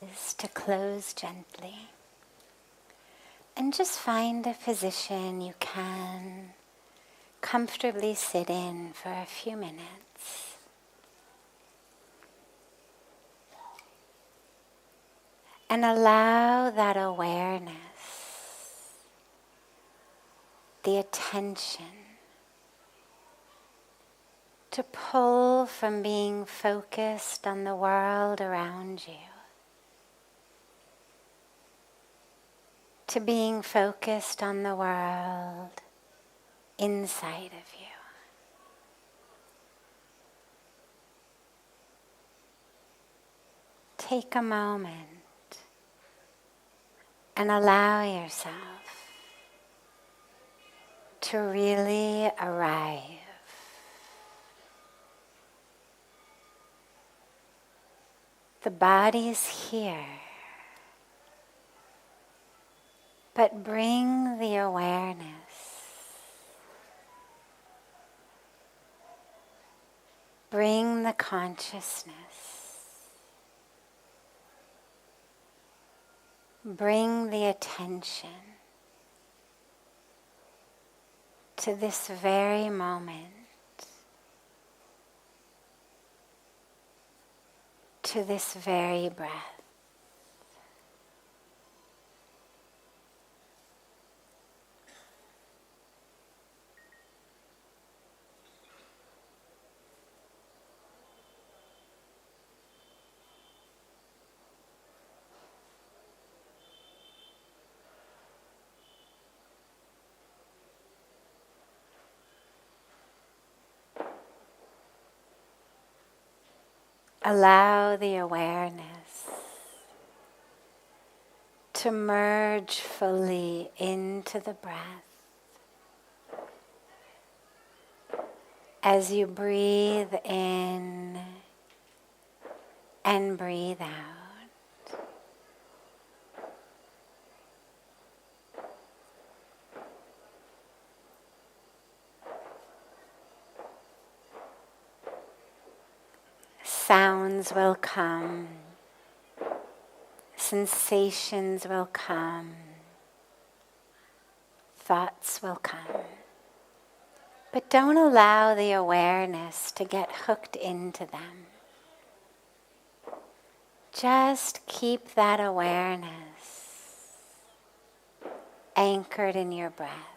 Is to close gently and just find a position you can comfortably sit in for a few minutes. And allow that awareness, the attention, to pull from being focused on the world around you to being focused on the world inside of you. Take a moment and allow yourself to really arrive. The body's here, but bring the awareness, bring the consciousness, bring the attention to this very moment, to this very breath. Allow the awareness to merge fully into the breath as you breathe in and breathe out. Sounds will come, sensations will come, thoughts will come. But don't allow the awareness to get hooked into them. Just keep that awareness anchored in your breath.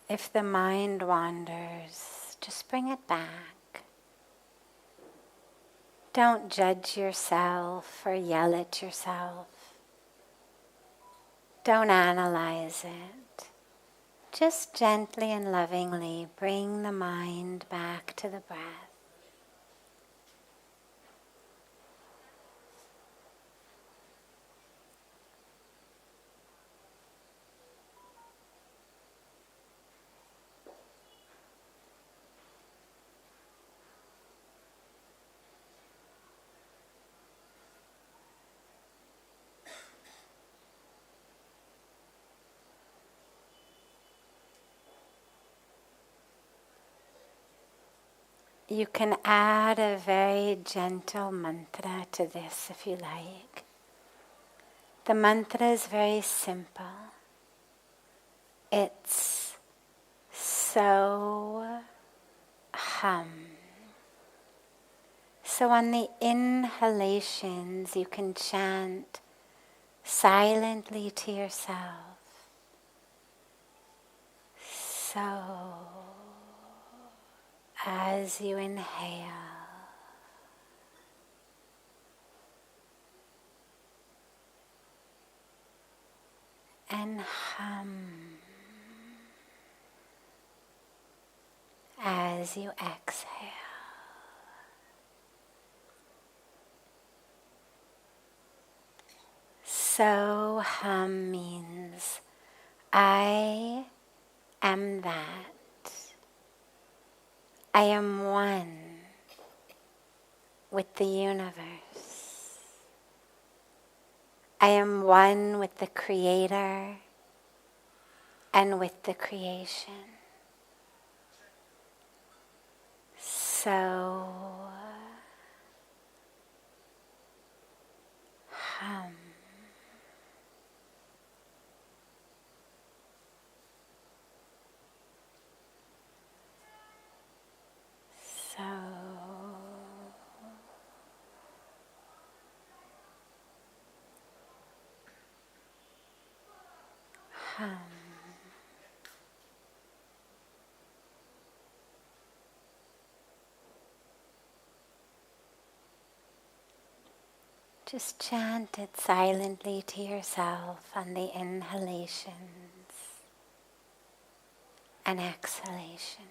If the mind wanders, just bring it back. Don't judge yourself or yell at yourself. Don't analyze it. Just gently and lovingly bring the mind back to the breath. You can add a very gentle mantra to this if you like. The mantra is very simple. It's so hum. So on the inhalations you can chant silently to yourself. So as you inhale, and hum as you exhale. So hum means I am that. I am one with the universe. I am one with the Creator and with the creation. So hum. So hum. Just chant it silently to yourself on the inhalations and exhalations.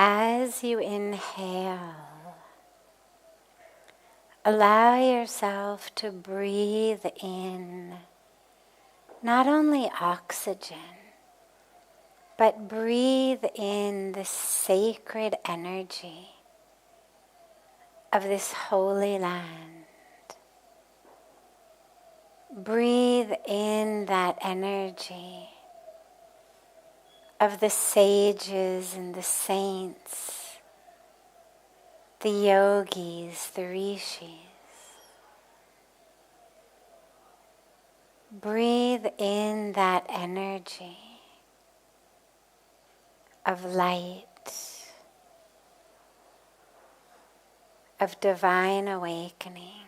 As you inhale, allow yourself to breathe in not only oxygen, but breathe in the sacred energy of this holy land. Breathe in that energy of the sages and the saints, the yogis, the rishis. Breathe in that energy of light, of divine awakening.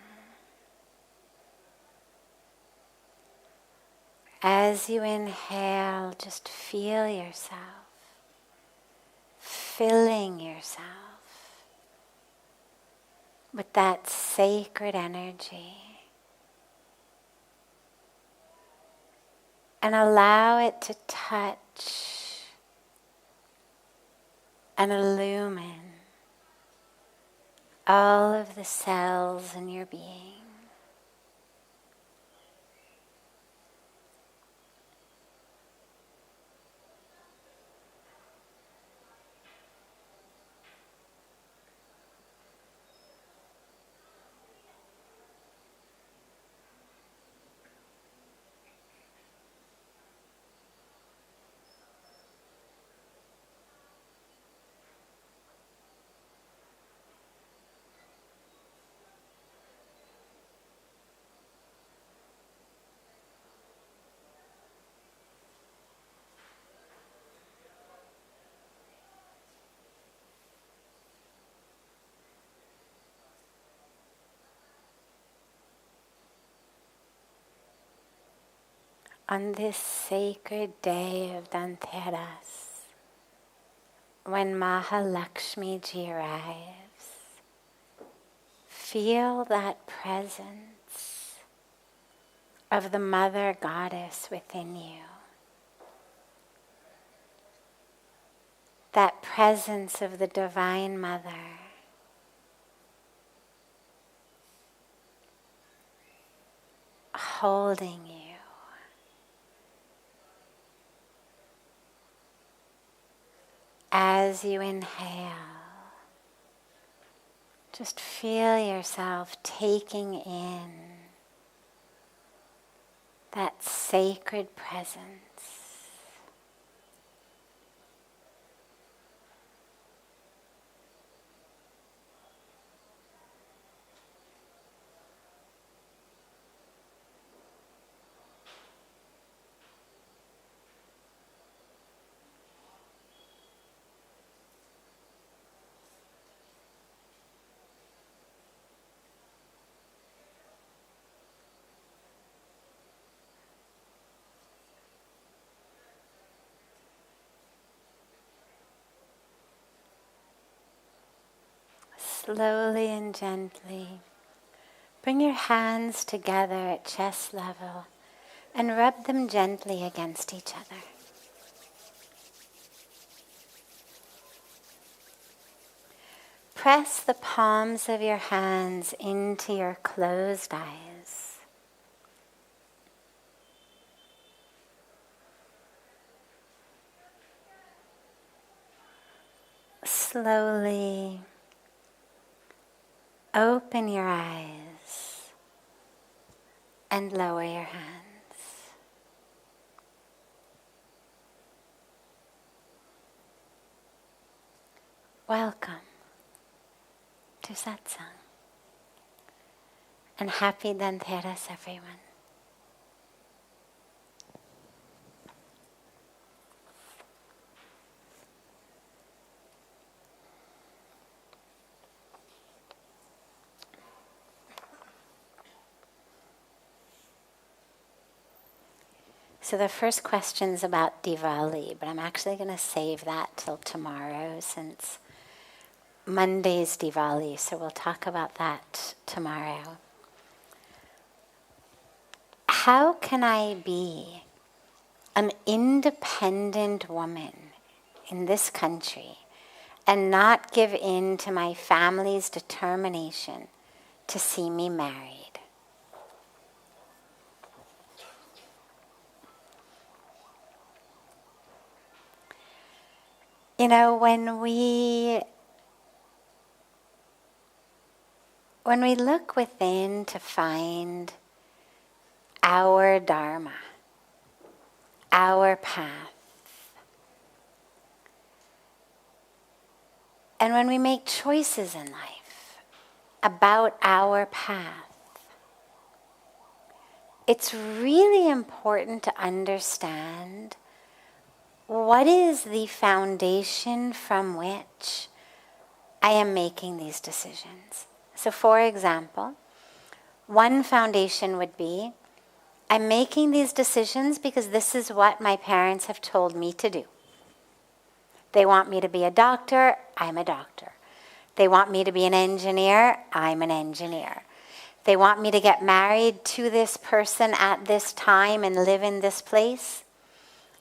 As you inhale, just feel yourself filling yourself with that sacred energy. And allow it to touch and illumine all of the cells in your being. On this sacred day of Dhanteras, when Mahalakshmiji arrives, feel that presence of the Mother Goddess within you. That presence of the Divine Mother. Holding you. As you inhale, just feel yourself taking in that sacred presence. slowly and gently, bring your hands together at chest level and rub them gently against each other. Press the palms of your hands into your closed eyes. Slowly open your eyes and lower your hands. Welcome to Satsang. And happy Dhanteras, everyone. So the first question's about Diwali, but I'm actually going to save that till tomorrow since Monday's Diwali, so we'll talk about that tomorrow. How can I be an independent woman in this country and not give in to my family's determination to see me married? You know, when we look within to find our dharma, our path, and when we make choices in life about our path, it's really important to understand what is the foundation from which I am making these decisions. So for example, one foundation would be, I'm making these decisions because this is what my parents have told me to do. They want me to be a doctor, I'm a doctor. They want me to be an engineer, I'm an engineer. They want me to get married to this person at this time and live in this place.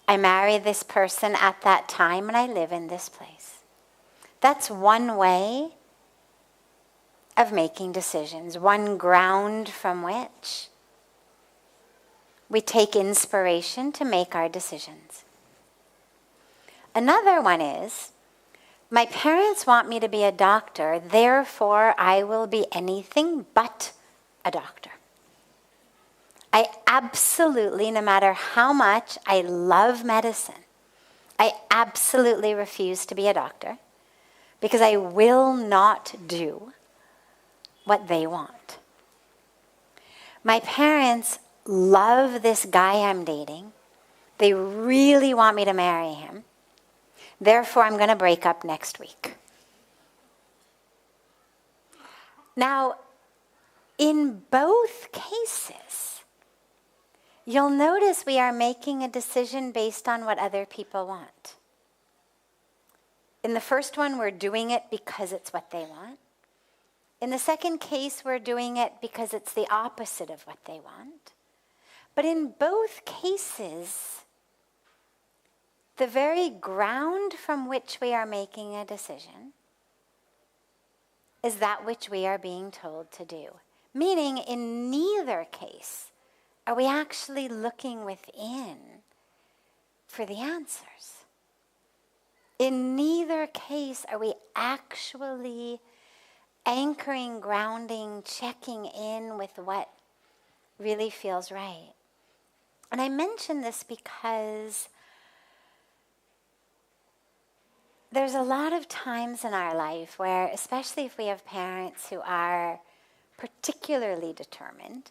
I marry this person at that time and I live in this place. That's one way of making decisions, one ground from which we take inspiration to make our decisions. Another one is, my parents want me to be a doctor, therefore I will be anything but a doctor. I absolutely, no matter how much I love medicine, I absolutely refuse to be a doctor because I will not do what they want. My parents love this guy I'm dating. They really want me to marry him. Therefore, I'm going to break up next week. Now, in both cases, you'll notice we are making a decision based on what other people want. In the first one, we're doing it because it's what they want. In the second case, we're doing it because it's the opposite of what they want. But in both cases, the very ground from which we are making a decision is that which we are being told to do. Meaning, in neither case are we actually looking within for the answers. In neither case are we actually anchoring, grounding, checking in with what really feels right. And I mention this because there's a lot of times in our life where, especially if we have parents who are particularly determined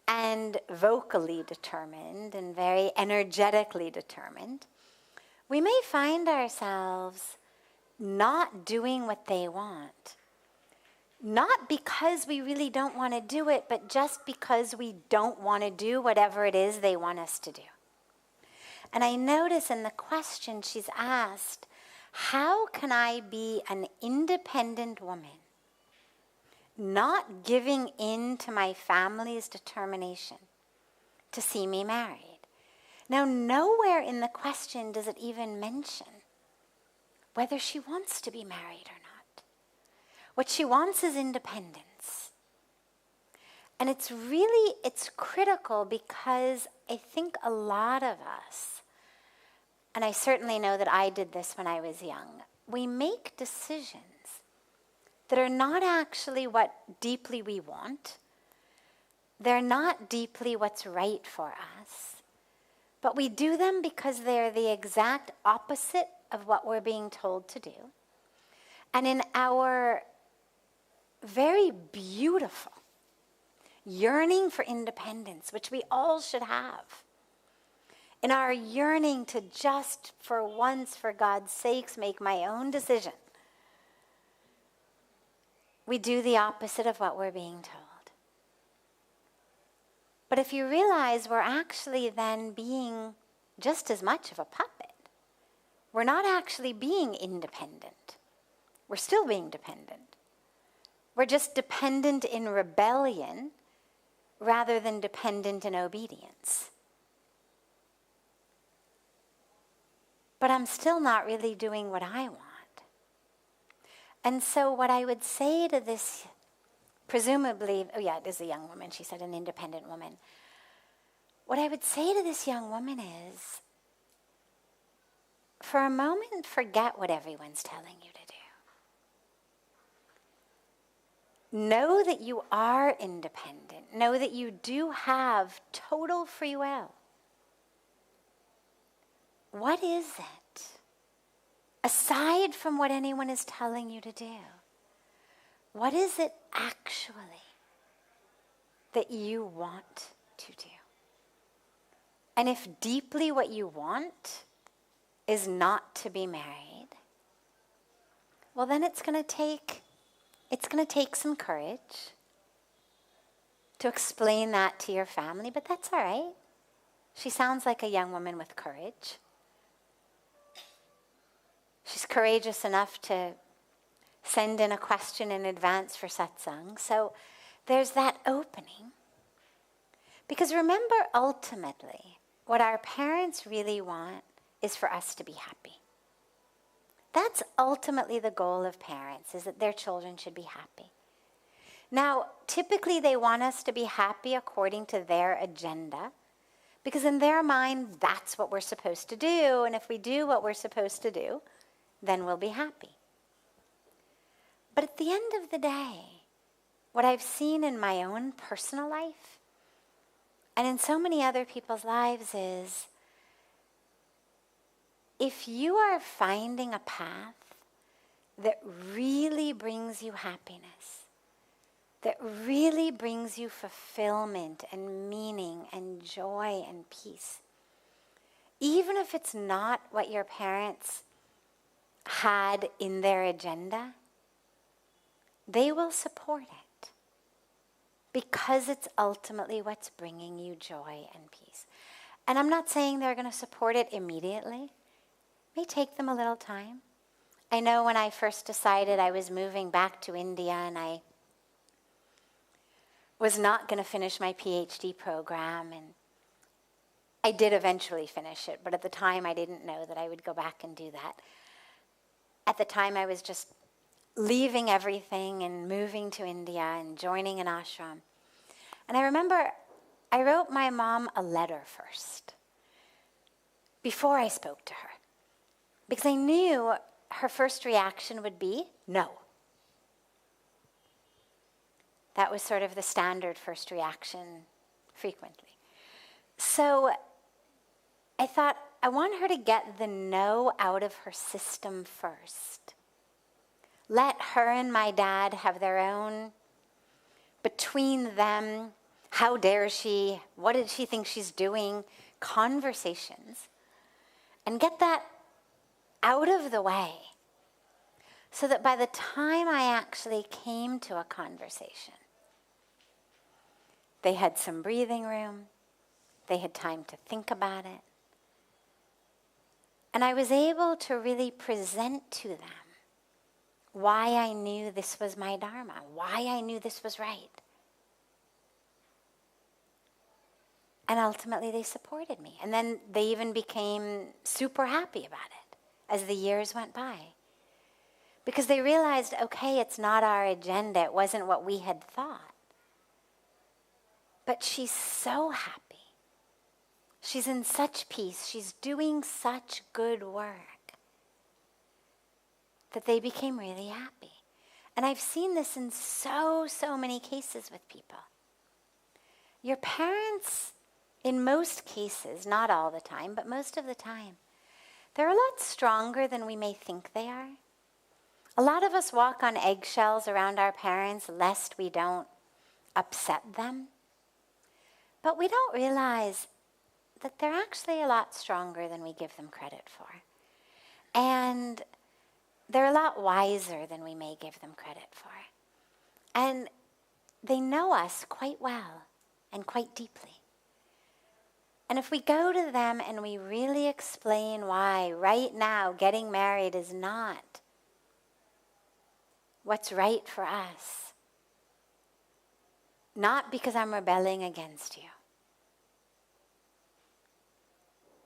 and vocally determined and very energetically determined, we may find ourselves not doing what they want. Not because we really don't want to do it, but just because we don't want to do whatever it is they want us to do. And I notice in the question she's asked, How can I be an independent woman, not giving in to my family's determination to see me married? Now, nowhere in the question does it even mention whether she wants to be married or not. What she wants is independence. And it's critical because I think a lot of us, and I certainly know that I did this when I was young, we make decisions that are not actually what deeply we want. They're not deeply what's right for us. But we do them because they're the exact opposite of what we're being told to do. And in our very beautiful yearning for independence, which we all should have, in our yearning to just for once, for God's sakes, make my own decision, we do the opposite of what we're being told. But if you realize we're actually then being just as much of a puppet, we're not actually being independent. We're still being dependent. We're just dependent in rebellion rather than dependent in obedience. But I'm still not really doing what I want. And so what I would say to this, presumably, oh yeah, it is a young woman, she said, an independent woman. What I would say to this young woman is, for a moment, forget what everyone's telling you to do. Know that you are independent. Know that you do have total free will. What is it, aside from what anyone is telling you to do? What is it actually that you want to do? And if deeply what you want is not to be married, well then it's going to take some courage to explain that to your family, but that's all right. She sounds like a young woman with courage. She's courageous enough to send in a question in advance for satsang. So there's that opening. Because remember, ultimately, what our parents really want is for us to be happy. That's ultimately the goal of parents, is that their children should be happy. Now, typically they want us to be happy according to their agenda, because in their mind, that's what we're supposed to do, and if we do what we're supposed to do, then we'll be happy. But at the end of the day, what I've seen in my own personal life, and in so many other people's lives, is if you are finding a path that really brings you happiness, that really brings you fulfillment and meaning and joy and peace, even if it's not what your parents had in their agenda, they will support it because it's ultimately what's bringing you joy and peace. And I'm not saying they're going to support it immediately. It may take them a little time. I know when I first decided I was moving back to India and I was not going to finish my PhD program, and I did eventually finish it, but at the time I didn't know that I would go back and do that. At the time I was just leaving everything and moving to India and joining an ashram. And I remember I wrote my mom a letter first before I spoke to her, because I knew her first reaction would be no. That was sort of the standard first reaction frequently. So I thought, I want her to get the no out of her system first. Let her and my dad have their own, between them, how dare she, what did she think she's doing, conversations, and get that out of the way so that by the time I actually came to a conversation, they had some breathing room, they had time to think about it, And I was able to really present to them why I knew this was my dharma, why I knew this was right. And ultimately they supported me. And then they even became super happy about it as the years went by. Because they realized, okay, it's not our agenda, it wasn't what we had thought. But she's so happy. She's in such peace, she's doing such good work, that they became really happy. And I've seen this in so many cases with people. Your parents, in most cases, not all the time, but most of the time, they're a lot stronger than we may think they are. A lot of us walk on eggshells around our parents lest we don't upset them. But we don't realize that they're actually a lot stronger than we give them credit for. And they're a lot wiser than we may give them credit for. And they know us quite well and quite deeply. And if we go to them and we really explain why right now getting married is not what's right for us, not because I'm rebelling against you,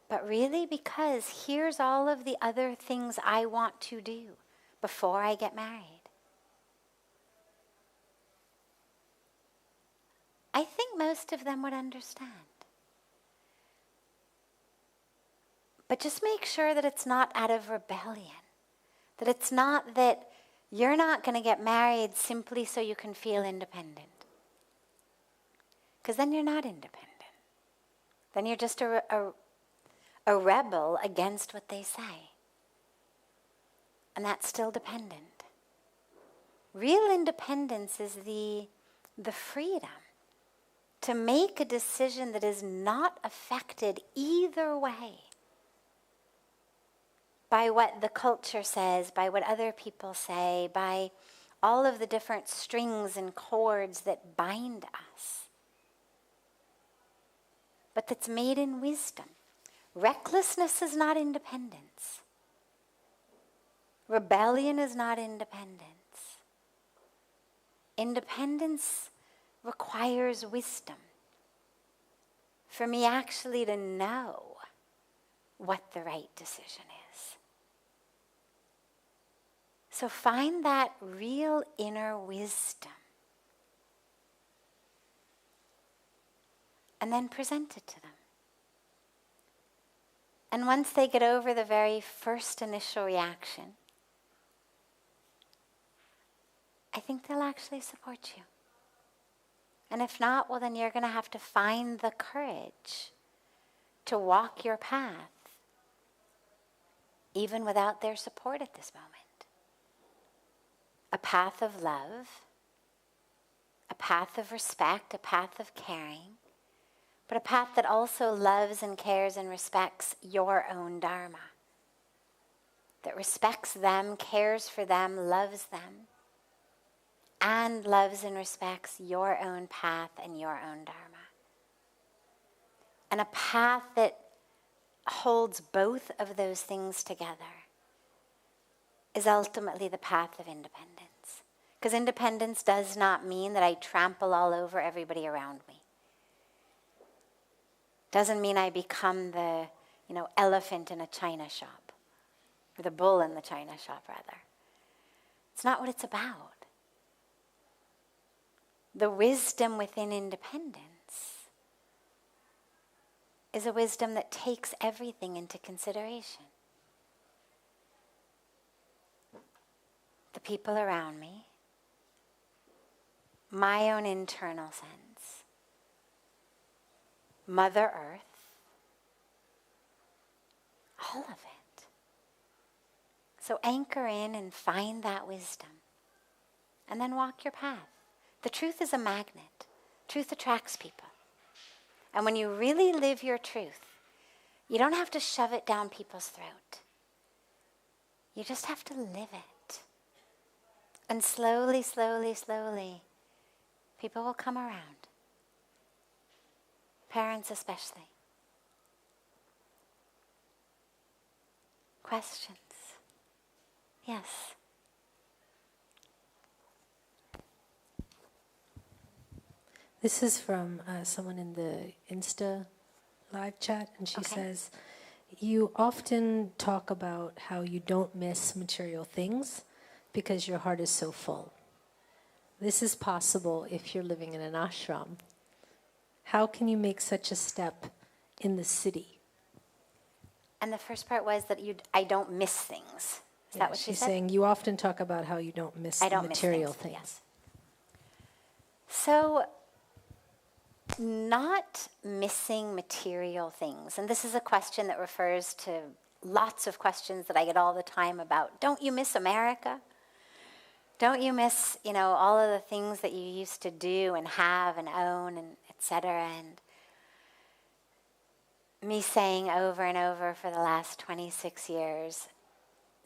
but really because here's all of the other things I want to do before I get married. I think most of them would understand. But just make sure that it's not out of rebellion. That it's not that you're not going to get married simply so you can feel independent. Because then you're not independent. Then you're just a rebel against what they say. And that's still dependent. Real independence is the freedom to make a decision that is not affected either way by what the culture says, by what other people say, by all of the different strings and cords that bind us. But that's made in wisdom. Recklessness is not independence. Rebellion is not independence. Independence requires wisdom. For me actually to know what the right decision is. So find that real inner wisdom. And then present it to them. And once they get over the very first initial reaction, I think they'll actually support you. And if not, well, then you're going to have to find the courage to walk your path, even without their support at this moment. A path of love, a path of respect, a path of caring, but a path that also loves and cares and respects your own dharma. That respects them, cares for them, loves them, and loves and respects your own path and your own dharma. And a path that holds both of those things together is ultimately the path of independence. Because independence does not mean that I trample all over everybody around me. Doesn't mean I become the, elephant in a china shop. Or the bull in the china shop, rather. It's not what it's about. The wisdom within independence is a wisdom that takes everything into consideration. The people around me, my own internal sense, Mother Earth, all of it. So anchor in and find that wisdom, and then walk your path. The truth is a magnet. Truth attracts people. And when you really live your truth, you don't have to shove it down people's throat. You just have to live it. And slowly, slowly, slowly, people will come around. Parents especially. questions? Yes. This is from someone in the Insta live chat, and she says, you often talk about how you don't miss material things because your heart is so full. This is possible if you're living in an ashram. How can you make such a step in the city? And the first part was that I don't miss things. Is that what she said? She's saying you often talk about how you don't miss the material things. Yes. So, not missing material things, and this is a question that refers to lots of questions that I get all the time about, don't you miss America? Don't you miss, all of the things that you used to do and have and own and etc. And me saying over and over for the last 26 years,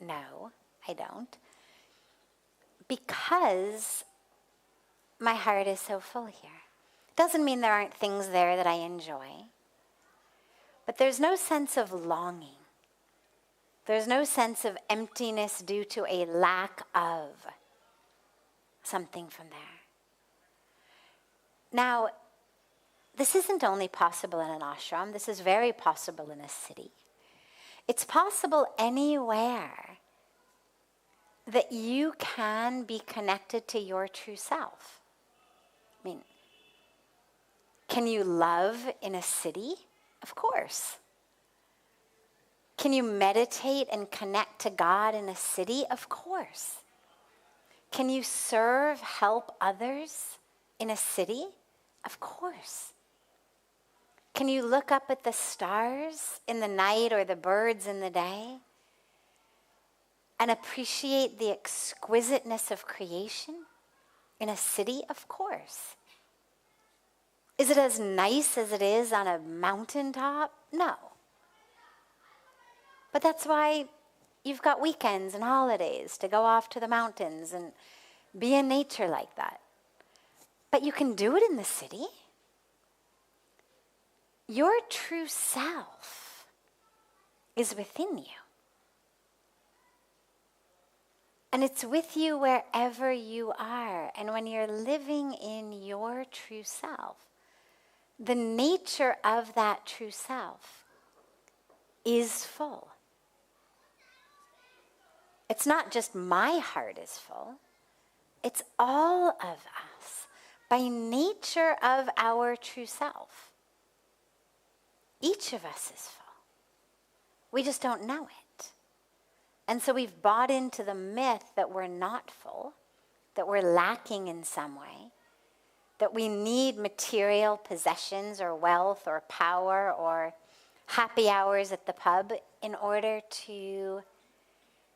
no, I don't. Because my heart is so full here. Doesn't mean there aren't things there that I enjoy. But there's no sense of longing. There's no sense of emptiness due to a lack of something from there. Now, this isn't only possible in an ashram. This is very possible in a city. It's possible anywhere that you can be connected to your true self. I mean, can you love in a city? Of course. Can you meditate and connect to God in a city? Of course. Can you serve, help others in a city? Of course. Can you look up at the stars in the night or the birds in the day and appreciate the exquisiteness of creation in a city? Of course. Is it as nice as it is on a mountaintop? No. But that's why you've got weekends and holidays to go off to the mountains and be in nature like that. But you can do it in the city. Your true self is within you. And it's with you wherever you are. And when you're living in your true self, the nature of that true self is full. It's not just my heart is full. It's all of us by nature of our true self. Each of us is full. We just don't know it. And so we've bought into the myth that we're not full, that we're lacking in some way, that we need material possessions or wealth or power or happy hours at the pub in order to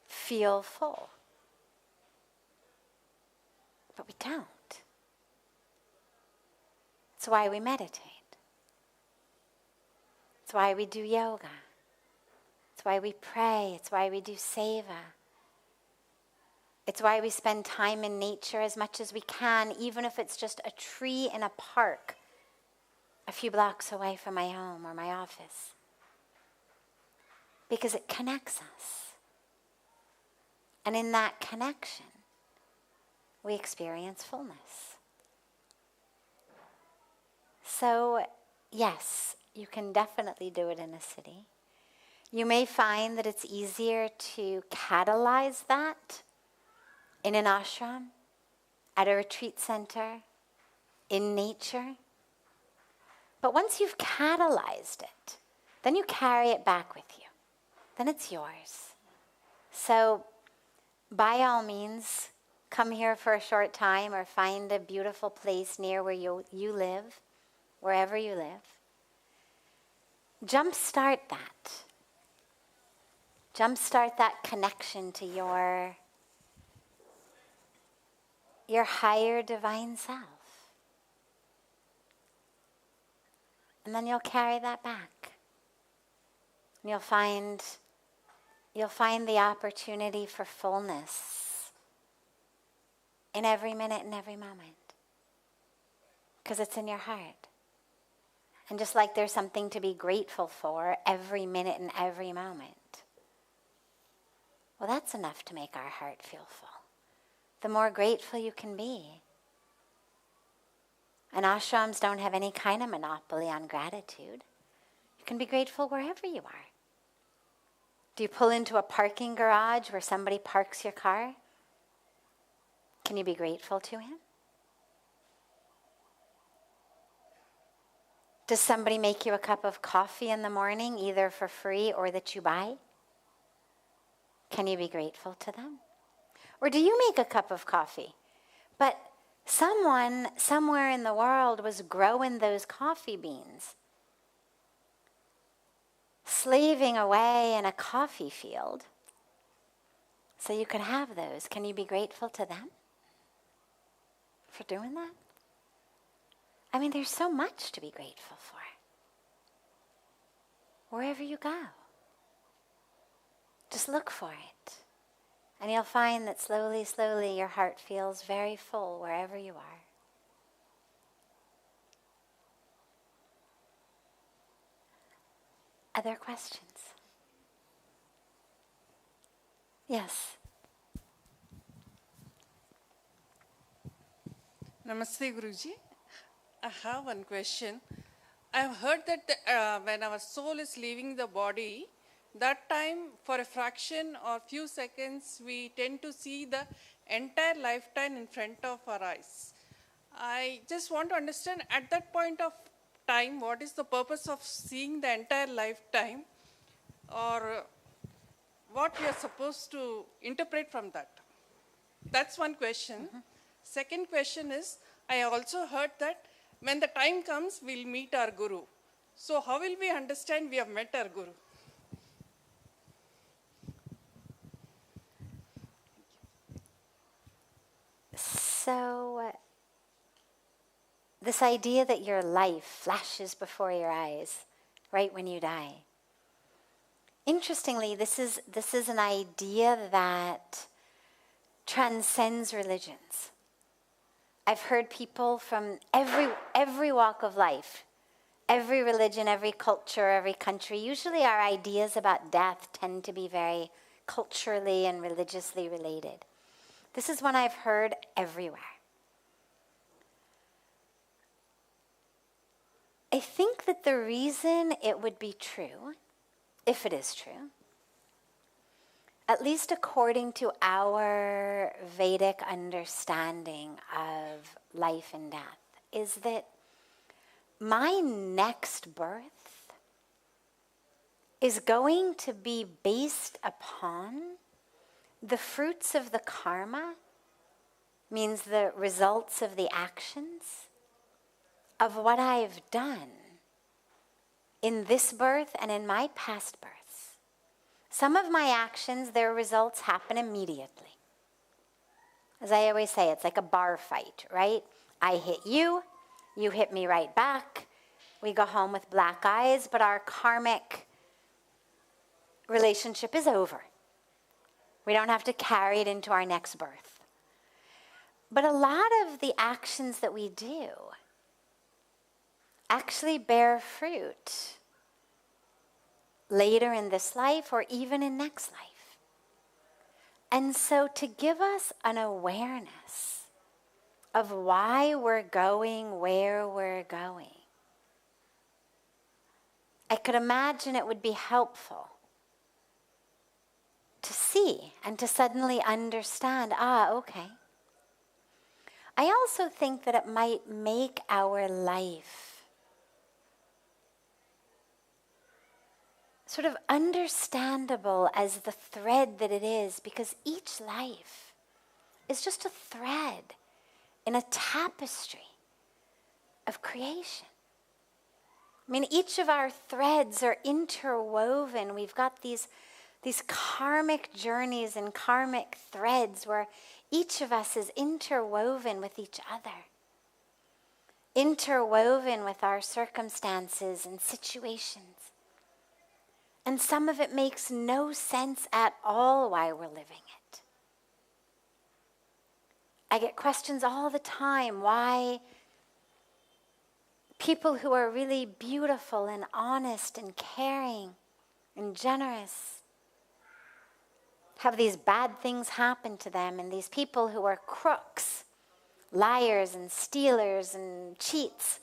feel full. But we don't. It's why we meditate. It's why we do yoga. It's why we pray. It's why we do seva. It's why we spend time in nature as much as we can, even if it's just a tree in a park a few blocks away from my home or my office. Because it connects us. And in that connection, we experience fullness. So, yes, you can definitely do it in a city. You may find that it's easier to catalyze that in an ashram, at a retreat center, in nature. But once you've catalyzed it, then you carry it back with you. Then it's yours. So, by all means, come here for a short time or find a beautiful place near where you live, wherever you live. Jumpstart that. Jumpstart that connection to your higher divine self. And then you'll carry that back. And you'll find the opportunity for fullness in every minute and every moment. Because it's in your heart. And just like there's something to be grateful for every minute and every moment, Well, that's enough to make our heart feel full. The more grateful you can be. And ashrams don't have any kind of monopoly on gratitude. You can be grateful wherever you are. Do you pull into a parking garage where somebody parks your car? Can you be grateful to him? Does somebody make you a cup of coffee in the morning, either for free or that you buy? Can you be grateful to them? Or do you make a cup of coffee, but someone somewhere in the world was growing those coffee beans, slaving away in a coffee field so you could have those? Can you be grateful to them for doing that? I mean, there's so much to be grateful for. Wherever you go, just look for it. And you'll find that slowly, slowly your heart feels very full wherever you are. Other questions? Yes. Namaste, Guruji. I have one question. I have heard that when our soul is leaving the body, that time for a fraction or few seconds, we tend to see the entire lifetime in front of our eyes. I just want to understand at that point of time, what is the purpose of seeing the entire lifetime, or what we are supposed to interpret from that? That's one question. Mm-hmm. Second question is, I also heard that when the time comes, we'll meet our Guru. So how will we understand we have met our Guru? So, this idea that your life flashes before your eyes right when you die. Interestingly, this is an idea that transcends religions. I've heard people from every walk of life, every religion, every culture, every country. Usually our ideas about death tend to be very culturally and religiously related. This is one I've heard everywhere. I think that the reason it would be true, if it is true, at least according to our Vedic understanding of life and death, is that my next birth is going to be based upon the fruits of the karma, means the results of the actions of what I've done in this birth and in my past births. Some of my actions, their results happen immediately. As I always say, it's like a bar fight, right? I hit you, you hit me right back. We go home with black eyes, but our karmic relationship is over. We don't have to carry it into our next birth. But a lot of the actions that we do actually bear fruit later in this life or even in next life. And so to give us an awareness of why we're going where we're going, I could imagine it would be helpful to see and to suddenly understand, okay. I also think that it might make our life sort of understandable as the thread that it is, because each life is just a thread in a tapestry of creation. I mean, each of our threads are interwoven. We've got these karmic journeys and karmic threads where each of us is interwoven with each other, interwoven with our circumstances and situations. And some of it makes no sense at all why we're living it. I get questions all the time why people who are really beautiful and honest and caring and generous have these bad things happen to them, and these people who are crooks, liars and stealers and cheats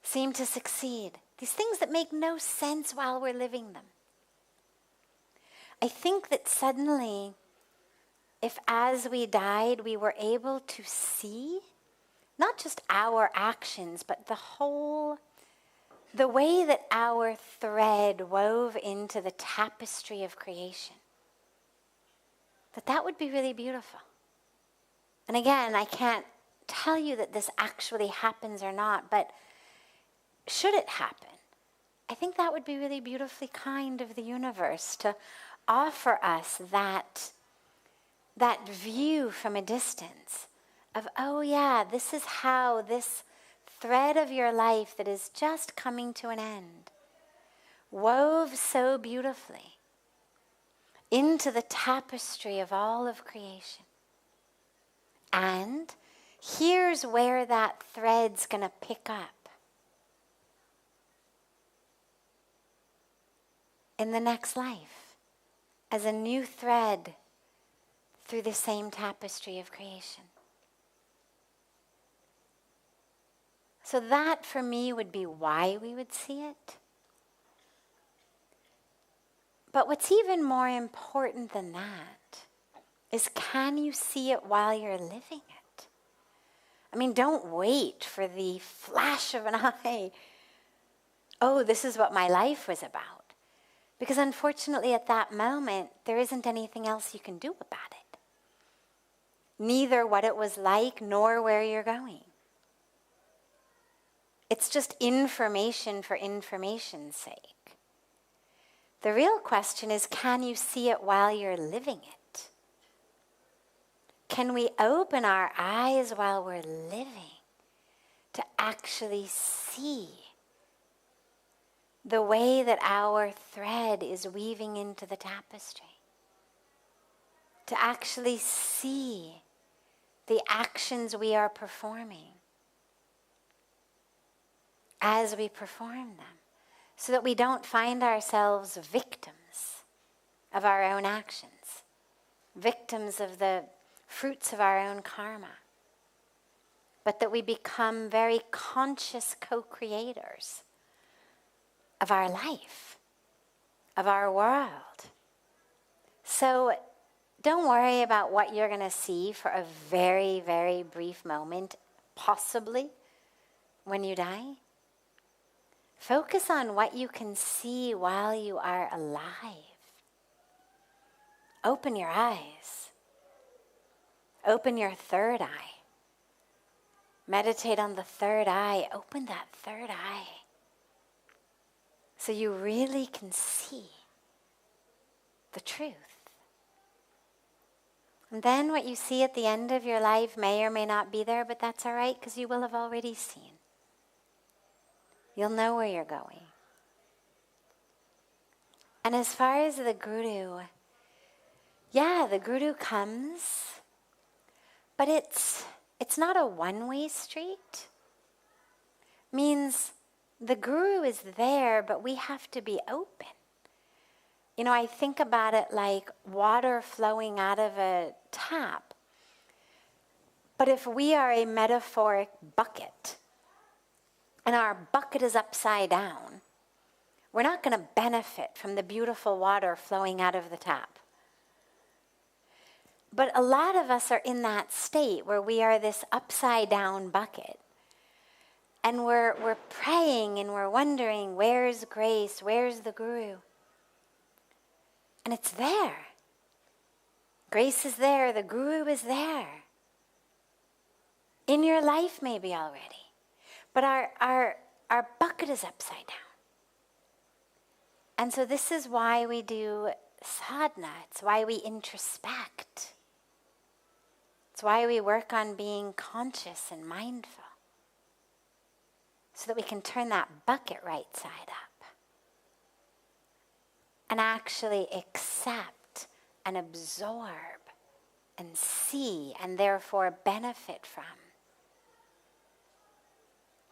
seem to succeed. These things that make no sense while we're living them. I think that suddenly, if as we died we were able to see not just our actions, but the way that our thread wove into the tapestry of creation, that would be really beautiful. And again, I can't tell you that this actually happens or not, but should it happen, I think that would be really beautifully kind of the universe to offer us that view from a distance of, oh yeah, this is how this thread of your life that is just coming to an end wove so beautifully into the tapestry of all of creation. And here's where that thread's going to pick up in the next life as a new thread through the same tapestry of creation. So that for me would be why we would see it. But what's even more important than that is, can you see it while you're living it? I mean, don't wait for the flash of an eye. Oh, this is what my life was about. Because unfortunately at that moment, there isn't anything else you can do about it. Neither what it was like, nor where you're going. It's just information for information's sake. The real question is, can you see it while you're living it? Can we open our eyes while we're living to actually see the way that our thread is weaving into the tapestry? To actually see the actions we are performing as we perform them, so that we don't find ourselves victims of our own actions, victims of the fruits of our own karma, but that we become very conscious co-creators of our life, of our world. So don't worry about what you're going to see for a very, very brief moment, possibly when you die. Focus on what you can see while you are alive. Open your eyes. Open your third eye. Meditate on the third eye. Open that third eye so you really can see the truth. And then what you see at the end of your life may or may not be there, but that's all right, because you will have already seen. You'll know where you're going. And as far as the guru, yeah, the guru comes, but it's not a one-way street. Means the guru is there, but we have to be open. You know, I think about it like water flowing out of a tap. But if we are a metaphoric bucket, and our bucket is upside down, we're not going to benefit from the beautiful water flowing out of the tap. But a lot of us are in that state where we are this upside down bucket. And we're praying and we're wondering, where's grace? Where's the guru? And it's there. Grace is there. The guru is there. In your life maybe already. But our bucket is upside down. And so this is why we do sadhana. It's why we introspect. It's why we work on being conscious and mindful, so that we can turn that bucket right side up and actually accept and absorb and see and therefore benefit from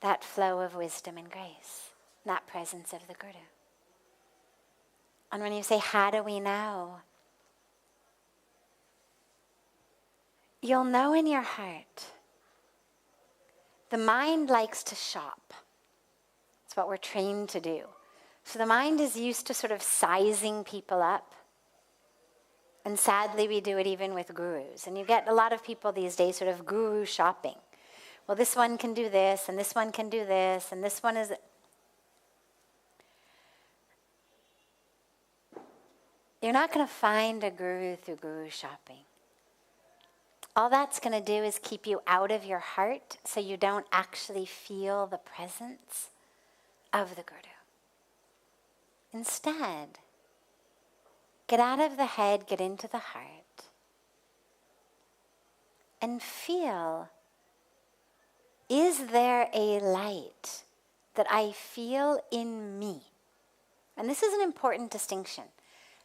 that flow of wisdom and grace, that presence of the Guru. And when you say, how do we know? you'll know in your heart, the mind likes to shop. It's what we're trained to do. So the mind is used to sort of sizing people up. And sadly, we do it even with gurus. And you get a lot of people these days sort of guru shopping. Well, this one can do this, and this one can do this, and this one is... You're not going to find a guru through guru shopping. All that's going to do is keep you out of your heart so you don't actually feel the presence of the guru. Instead, get out of the head, get into the heart, and feel, is there a light that I feel in me? And this is an important distinction.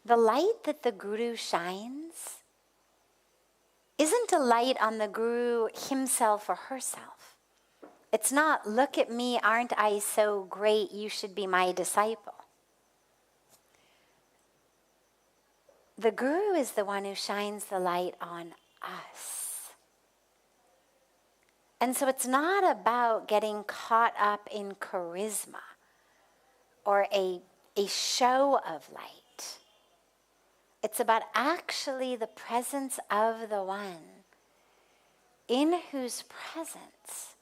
The light that the guru shines isn't a light on the guru himself or herself. It's not, look at me, aren't I so great, you should be my disciple. The guru is the one who shines the light on us. And so it's not about getting caught up in charisma or a show of light. It's about actually the presence of the one in whose presence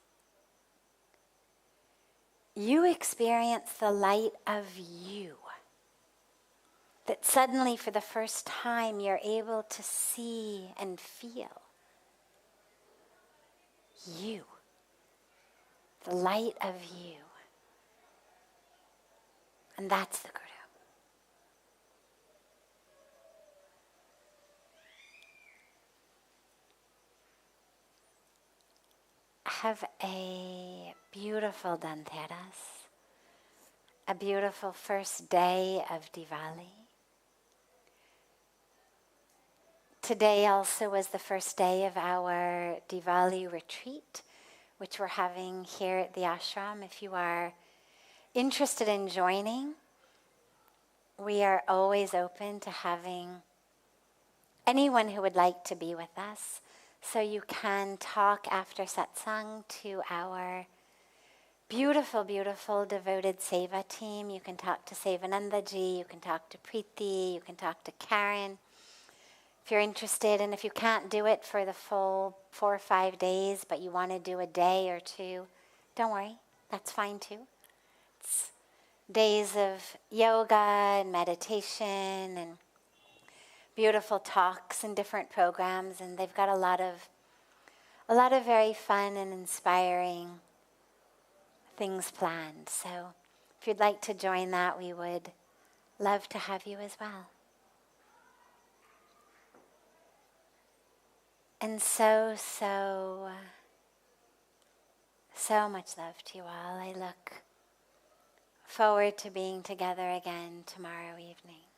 you experience the light of you. That suddenly, for the first time, you're able to see and feel you, the light of you. And that's the Guru. Have a beautiful Dhanteras, a beautiful first day of Diwali. Today also was the first day of our Diwali retreat, which we're having here at the ashram. If you are interested in joining, we are always open to having anyone who would like to be with us. So you can talk after satsang to our beautiful, beautiful devoted seva team. You can talk to Sevanandaji, you can talk to Preeti, you can talk to Karen. If you're interested, and if you can't do it for the full 4 or 5 days, but you want to do a day or two, don't worry, that's fine too. It's days of yoga and meditation and beautiful talks and different programs, and they've got a lot of very fun and inspiring things planned. So if you'd like to join that, we would love to have you as well. And so much love to you all. I look forward to being together again tomorrow evening.